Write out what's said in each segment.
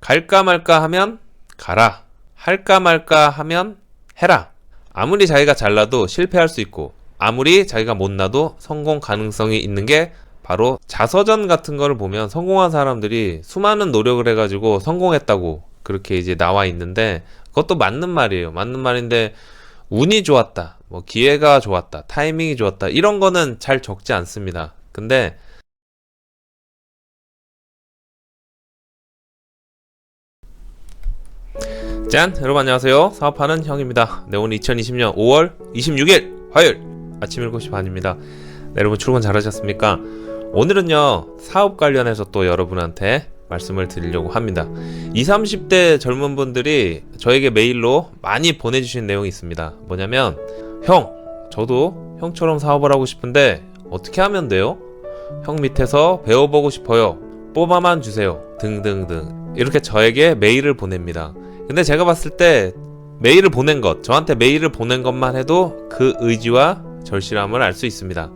갈까 말까 하면 가라. 할까 말까 하면 해라. 아무리 자기가 잘나도 실패할 수 있고 아무리 자기가 못나도 성공 가능성이 있는 게 바로 자서전 같은 거를 보면 성공한 사람들이 수많은 노력을 해가지고 성공했다고 그렇게 이제 나와 있는데, 그것도 맞는 말이에요. 맞는 말인데 운이 좋았다, 뭐 기회가 좋았다, 타이밍이 좋았다, 이런 거는 잘 적지 않습니다. 근데 짠! 여러분 안녕하세요. 사업하는 형입니다. 네, 오늘 2020년 5월 26일 화요일 아침 7시 반입니다. 네, 여러분 출근 잘하셨습니까? 오늘은요, 사업 관련해서 또 여러분한테 말씀을 드리려고 합니다. 20, 30대 젊은 분들이 저에게 메일로 많이 보내주신 내용이 있습니다. 뭐냐면, 형, 저도 형처럼 사업을 하고 싶은데 어떻게 하면 돼요? 형 밑에서 배워보고 싶어요. 뽑아만 주세요. 등등등. 이렇게 저에게 메일을 보냅니다. 근데 제가 봤을 때 메일을 보낸 것, 저한테 메일을 보낸 것만 해도 그 의지와 절실함을 알 수 있습니다.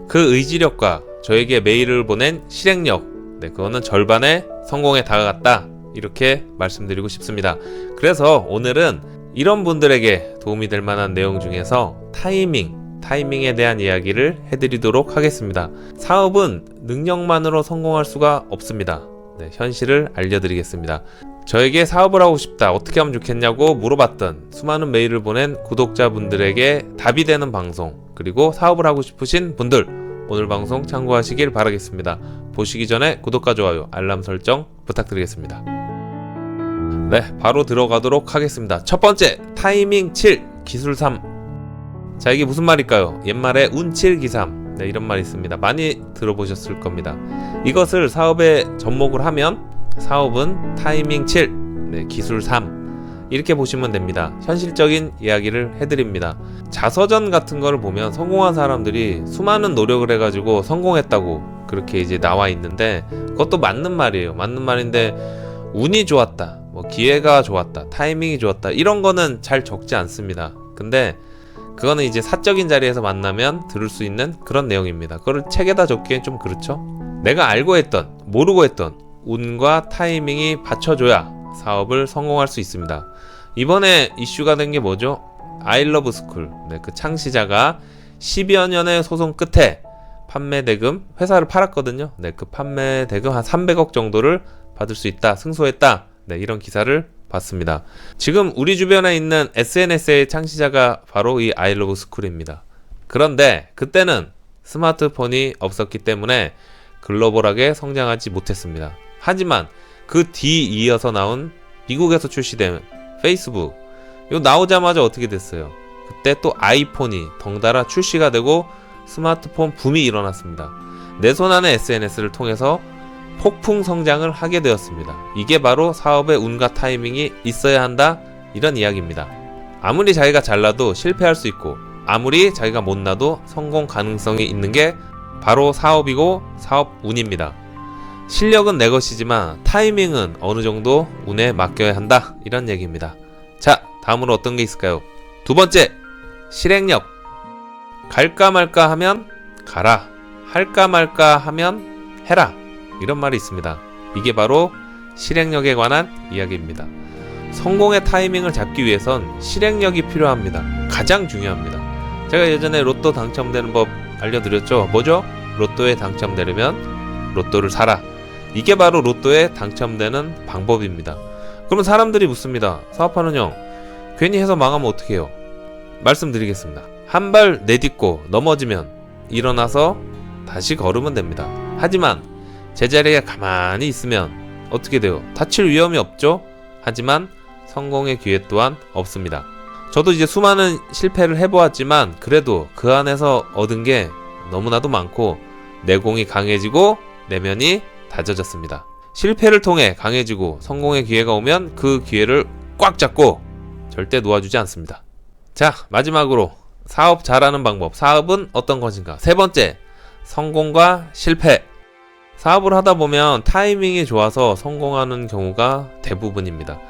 그 의지력과 저에게 메일을 보낸 실행력, 네, 그거는 절반의 성공에 다가갔다, 이렇게 말씀드리고 싶습니다. 그래서 오늘은 이런 분들에게 도움이 될 만한 내용 중에서 타이밍에 대한 이야기를 해드리도록 하겠습니다. 사업은 능력만으로 성공할 수가 없습니다. 네, 현실을 알려드리겠습니다. 저에게 사업을 하고 싶다, 어떻게 하면 좋겠냐고 물어봤던 수많은 메일을 보낸 구독자분들에게 답이 되는 방송, 그리고 사업을 하고 싶으신 분들, 오늘 방송 참고하시길 바라겠습니다. 보시기 전에 구독과 좋아요, 알람 설정 부탁드리겠습니다. 네, 바로 들어가도록 하겠습니다. 첫 번째, 타이밍 7, 기술 3. 자, 이게 무슨 말일까요? 옛말에 운7 기삼, 네, 이런 말이 있습니다. 많이 들어보셨을 겁니다. 이것을 사업에 접목을 하면 사업은 타이밍 7, 네, 기술 3, 이렇게 보시면 됩니다. 현실적인 이야기를 해드립니다. 자서전 같은 거를 보면 성공한 사람들이 수많은 노력을 해가지고 성공했다고 그렇게 이제 나와 있는데, 그것도 맞는 말이에요. 맞는 말인데 운이 좋았다, 뭐 기회가 좋았다, 타이밍이 좋았다, 이런 거는 잘 적지 않습니다. 근데 그거는 이제 사적인 자리에서 만나면 들을 수 있는 그런 내용입니다. 그걸 책에다 적기엔 좀 그렇죠? 내가 알고 했던, 모르고 했던 운과 타이밍이 받쳐줘야 사업을 성공할 수 있습니다. 이번에 이슈가 된 게 뭐죠? 아이러브스쿨, 네, 그 창시자가 10여 년의 소송 끝에 판매 대금, 회사를 팔았거든요. 네, 그 판매 대금 한 300억 정도를 받을 수 있다, 승소했다, 네, 이런 기사를 봤습니다. 지금 우리 주변에 있는 SNS의 창시자가 바로 이 아이러브스쿨입니다. 그런데 그때는 스마트폰이 없었기 때문에 글로벌하게 성장하지 못했습니다. 하지만 그 뒤이어서 나온 미국에서 출시된 페이스북, 이거 나오자마자 어떻게 됐어요? 그때 또 아이폰이 덩달아 출시가 되고 스마트폰 붐이 일어났습니다. 내 손 안에 SNS를 통해서 폭풍 성장을 하게 되었습니다. 이게 바로 사업의 운과 타이밍이 있어야 한다, 이런 이야기입니다. 아무리 자기가 잘나도 실패할 수 있고 아무리 자기가 못나도 성공 가능성이 있는 게 바로 사업이고 사업 운입니다. 실력은 내 것이지만 타이밍은 어느 정도 운에 맡겨야 한다, 이런 얘기입니다. 자, 다음으로 어떤 게 있을까요? 두 번째, 실행력. 갈까 말까 하면 가라. 할까 말까 하면 해라. 이런 말이 있습니다. 이게 바로 실행력에 관한 이야기입니다. 성공의 타이밍을 잡기 위해선 실행력이 필요합니다. 가장 중요합니다. 제가 예전에 로또 당첨되는 법 알려드렸죠? 뭐죠? 로또에 당첨되려면 로또를 사라. 이게 바로 로또에 당첨되는 방법입니다. 그러면 사람들이 묻습니다. 사업하는 형, 괜히 해서 망하면 어떻게 해요? 말씀드리겠습니다. 한 발 내딛고 넘어지면 일어나서 다시 걸으면 됩니다. 하지만 제자리에 가만히 있으면 어떻게 돼요? 다칠 위험이 없죠? 하지만 성공의 기회 또한 없습니다. 저도 이제 수많은 실패를 해보았지만 그래도 그 안에서 얻은 게 너무나도 많고 내공이 강해지고 내면이 다져졌습니다. 실패를 통해 강해지고 성공의 기회가 오면 그 기회를 꽉 잡고 절대 놓아주지 않습니다. 자, 마지막으로 사업 잘하는 방법, 사업은 어떤 것인가? 세 번째, 성공과 실패. 사업을 하다 보면 타이밍이 좋아서 성공하는 경우가 대부분입니다.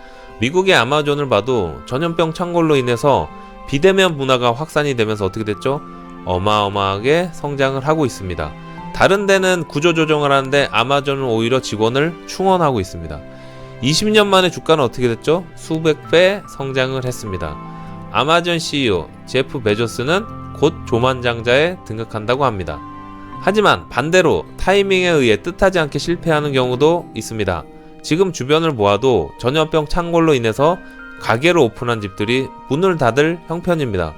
미국의 아마존을 봐도 전염병 창궐로 인해서 비대면 문화가 확산이 되면서 어떻게 됐죠? 어마어마하게 성장을 하고 있습니다. 다른 데는 구조조정을 하는데 아마존은 오히려 직원을 충원하고 있습니다. 20년 만에 주가는 어떻게 됐죠? 수백 배 성장을 했습니다. 아마존 CEO 제프 베조스는 곧 조만장자에 등극한다고 합니다. 하지만 반대로 타이밍에 의해 뜻하지 않게 실패하는 경우도 있습니다. 지금 주변을 보아도 전염병 창궐로 인해서 가게를 오픈한 집들이 문을 닫을 형편입니다.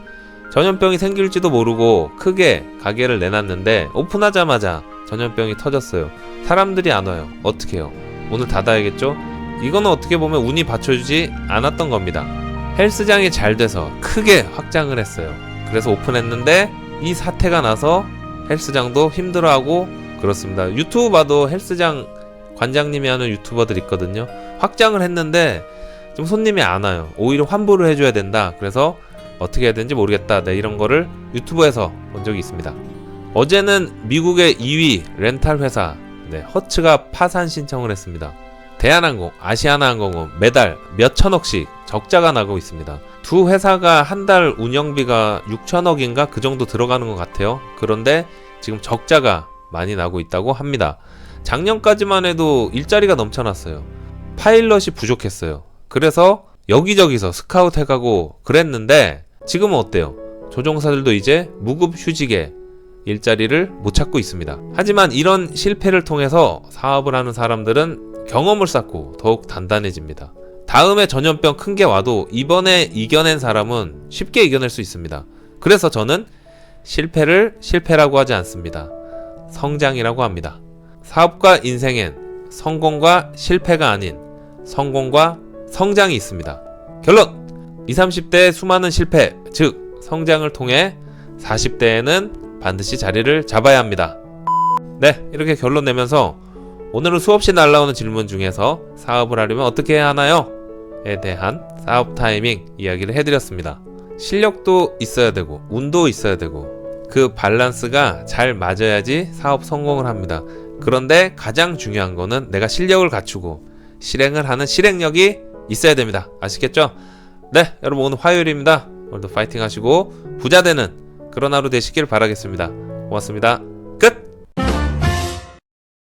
전염병이 생길지도 모르고 크게 가게를 내놨는데 오픈하자마자 전염병이 터졌어요. 사람들이 안 와요. 어떻게 해요? 문을 닫아야겠죠? 이거는 어떻게 보면 운이 받쳐주지 않았던 겁니다. 헬스장이 잘 돼서 크게 확장을 했어요. 그래서 오픈했는데 이 사태가 나서 헬스장도 힘들어하고 그렇습니다. 유튜브 봐도 헬스장 관장님이 하는 유튜버들 있거든요. 확장을 했는데 좀 손님이 안 와요. 오히려 환불을 해줘야 된다. 그래서 어떻게 해야 되는지 모르겠다. 네, 이런 거를 유튜브에서 본 적이 있습니다. 어제는 미국의 2위 렌탈 회사 허츠가 파산 신청을 했습니다. 대한항공, 아시아나항공은 매달 몇 천억씩 적자가 나고 있습니다. 두 회사가 한 달 운영비가 6천억인가 그 정도 들어가는 것 같아요. 그런데 지금 적자가 많이 나고 있다고 합니다. 작년까지만 해도 일자리가 넘쳐났어요. 파일럿이 부족했어요. 그래서 여기저기서 스카우트 해가고 그랬는데 지금은 어때요? 조종사들도 이제 무급 휴직에 일자리를 못 찾고 있습니다. 하지만 이런 실패를 통해서 사업을 하는 사람들은 경험을 쌓고 더욱 단단해집니다. 다음에 전염병 큰 게 와도 이번에 이겨낸 사람은 쉽게 이겨낼 수 있습니다. 그래서 저는 실패를 실패라고 하지 않습니다. 성장이라고 합니다. 사업과 인생엔 성공과 실패가 아닌 성공과 성장이 있습니다. 결론! 20, 30대의 수많은 실패, 즉 성장을 통해 40대에는 반드시 자리를 잡아야 합니다. 네, 이렇게 결론 내면서 오늘은 수없이 날라오는 질문 중에서 사업을 하려면 어떻게 해야 하나요? 에 대한 사업 타이밍 이야기를 해드렸습니다. 실력도 있어야 되고 운도 있어야 되고 그 밸런스가 잘 맞아야지 사업 성공을 합니다. 그런데 가장 중요한 거는 내가 실력을 갖추고 실행을 하는 실행력이 있어야 됩니다. 아시겠죠? 네, 여러분 오늘 화요일입니다. 오늘도 파이팅 하시고 부자 되는 그런 하루 되시길 바라겠습니다. 고맙습니다. 끝!